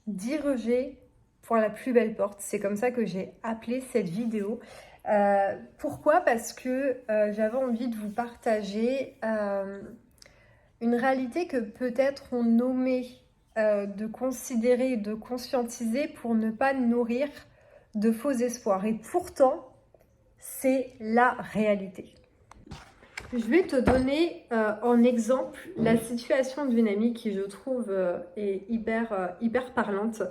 Diriger pour la plus belle porte, c'est comme ça que j'ai appelé cette vidéo. Pourquoi? Parce que j'avais envie de vous partager une réalité que peut-être on omet de considérer et de conscientiser pour ne pas nourrir de faux espoirs. Et pourtant, c'est la réalité. Je vais te donner en exemple la situation d'une amie qui, je trouve, est hyper parlante.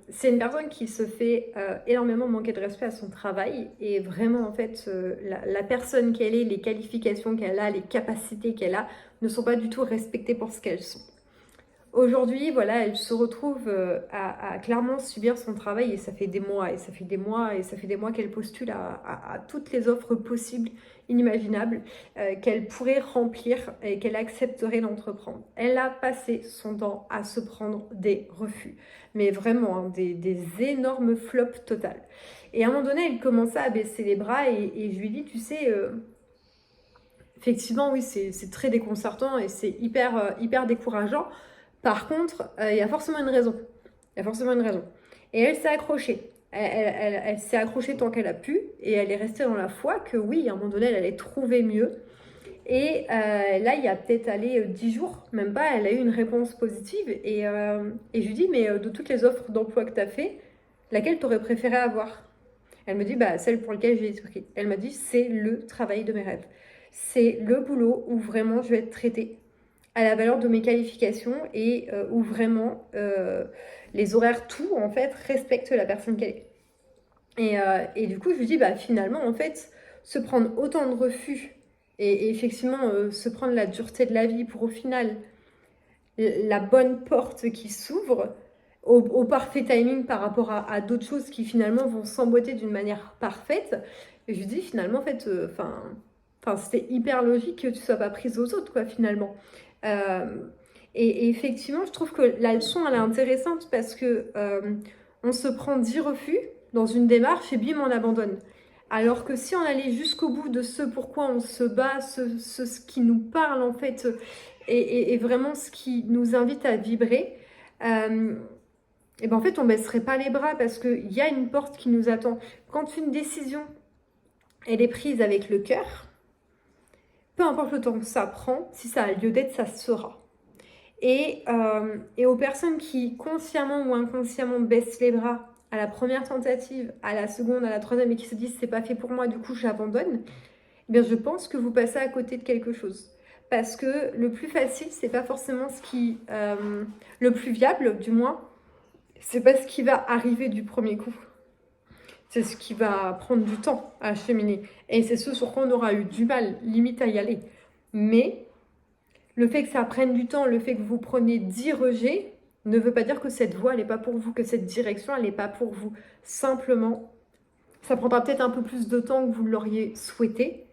C'est une personne qui se fait énormément manquer de respect à son travail et vraiment, en fait, la personne qu'elle est, les qualifications qu'elle a, les capacités qu'elle a ne sont pas du tout respectées pour ce qu'elles sont. Aujourd'hui, voilà, elle se retrouve à clairement subir son travail et ça fait des mois, et ça fait des mois, et ça fait des mois qu'elle postule à toutes les offres possibles, inimaginables, qu'elle pourrait remplir et qu'elle accepterait d'entreprendre. Elle a passé son temps à se prendre des refus, mais vraiment hein, des énormes flops totales. Et à un moment donné, elle commençait à baisser les bras et je lui dis, tu sais, effectivement, oui, c'est très déconcertant et c'est hyper décourageant. Par contre, il y a forcément une raison. Il y a forcément une raison. Et elle s'est accrochée. Elle s'est accrochée tant qu'elle a pu et elle est restée dans la foi que oui, à un moment donné, elle allait trouver mieux. Et là, il y a peut-être allé 10 jours, même pas, elle a eu une réponse positive. Et je lui dis, mais de toutes les offres d'emploi que tu as fait, laquelle tu aurais préféré avoir? Elle me dit, bah, celle pour laquelle j'ai été prise. Elle m'a dit, c'est le travail de mes rêves. C'est le boulot où vraiment je vais être traitée à la valeur de mes qualifications et où vraiment les horaires, tout en fait, respectent la personne qu'elle est. Et du coup, je lui dis, bah finalement, en fait, se prendre autant de refus et effectivement se prendre la dureté de la vie pour au final la bonne porte qui s'ouvre au parfait timing par rapport à d'autres choses qui finalement vont s'emboîter d'une manière parfaite. Et je lui dis finalement, en fait, c'était hyper logique que tu sois pas prise aux autres, quoi, finalement. Euh, et effectivement, je trouve que la leçon, elle est intéressante parce que on se prend 10 refus dans une démarche et bim, on abandonne. Alors que si on allait jusqu'au bout de ce pourquoi on se bat, ce qui nous parle en fait, et vraiment ce qui nous invite à vibrer, et ben en fait on baisserait pas les bras parce qu'il y a une porte qui nous attend. Quand une décision elle est prise avec le cœur, peu importe le temps que ça prend, si ça a lieu d'être, ça se fera. Et aux personnes qui consciemment ou inconsciemment baissent les bras à la première tentative, à la seconde, à la troisième et qui se disent c'est pas fait pour moi, du coup j'abandonne, eh bien je pense que vous passez à côté de quelque chose. Parce que le plus facile, c'est pas forcément ce qui. Le plus viable, du moins, c'est pas ce qui va arriver du premier coup. C'est ce qui va prendre du temps à cheminer. Et c'est ce sur quoi on aura eu du mal, limite à y aller. Mais le fait que ça prenne du temps, le fait que vous preniez 10 rejets, ne veut pas dire que cette voie, elle n'est pas pour vous, que cette direction, elle n'est pas pour vous. Simplement, ça prendra peut-être un peu plus de temps que vous l'auriez souhaité.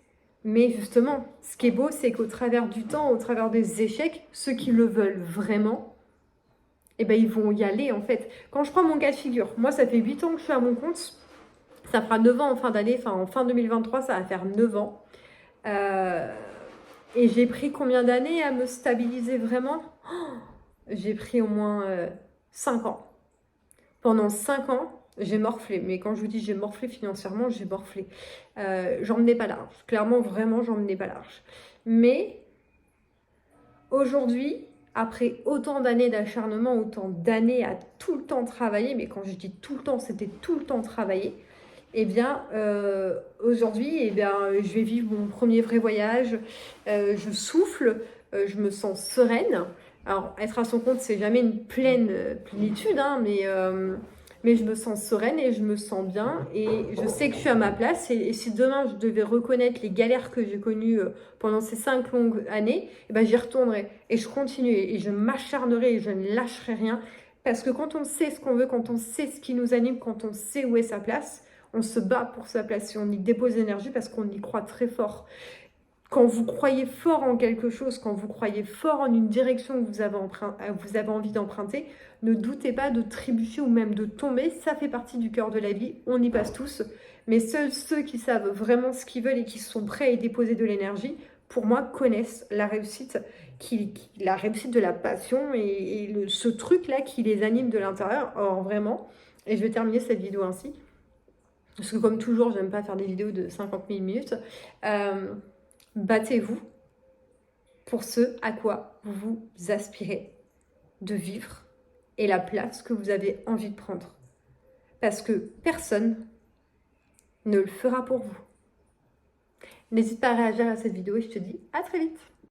Mais justement, ce qui est beau, c'est qu'au travers du temps, au travers des échecs, ceux qui le veulent vraiment, eh ben, ils vont y aller en fait. Quand je prends mon cas de figure, moi ça fait 8 ans que je suis à mon compte, ça fera 9 ans en fin d'année, enfin en fin 2023, ça va faire 9 ans. Et j'ai pris combien d'années à me stabiliser vraiment? J'ai pris au moins 5 ans. Pendant 5 ans, j'ai morflé. Mais quand je vous dis j'ai morflé financièrement, j'ai morflé. J'en menais pas large. Clairement, vraiment, j'en menais pas large. Mais aujourd'hui, après autant d'années d'acharnement, autant d'années à tout le temps travailler, mais quand je dis tout le temps, c'était tout le temps travailler, eh bien, aujourd'hui, eh bien, je vais vivre mon premier vrai voyage. Je souffle, je me sens sereine. Alors, être à son compte, c'est jamais une pleine plénitude, hein, mais je me sens sereine et je me sens bien. Et je sais que je suis à ma place. Et si demain, je devais reconnaître les galères que j'ai connues pendant ces 5 longues années, eh ben, j'y retournerai. Et je continuerai. Et je m'acharnerai et je ne lâcherai rien. Parce que quand on sait ce qu'on veut, quand on sait ce qui nous anime, quand on sait où est sa place, on se bat pour sa place et on y dépose l'énergie parce qu'on y croit très fort. Quand vous croyez fort en quelque chose, quand vous croyez fort en une direction que vous avez envie d'emprunter, ne doutez pas de trébucher ou même de tomber. Ça fait partie du cœur de la vie, on y passe tous. Mais seuls ceux qui savent vraiment ce qu'ils veulent et qui sont prêts à y déposer de l'énergie pour moi, connaissent la réussite, la réussite de la passion et ce truc-là qui les anime de l'intérieur. Or, vraiment, et je vais terminer cette vidéo ainsi, parce que comme toujours, j'aime pas faire des vidéos de 50 000 minutes. Battez-vous pour ce à quoi vous aspirez de vivre et la place que vous avez envie de prendre. Parce que personne ne le fera pour vous. N'hésite pas à réagir à cette vidéo et je te dis à très vite.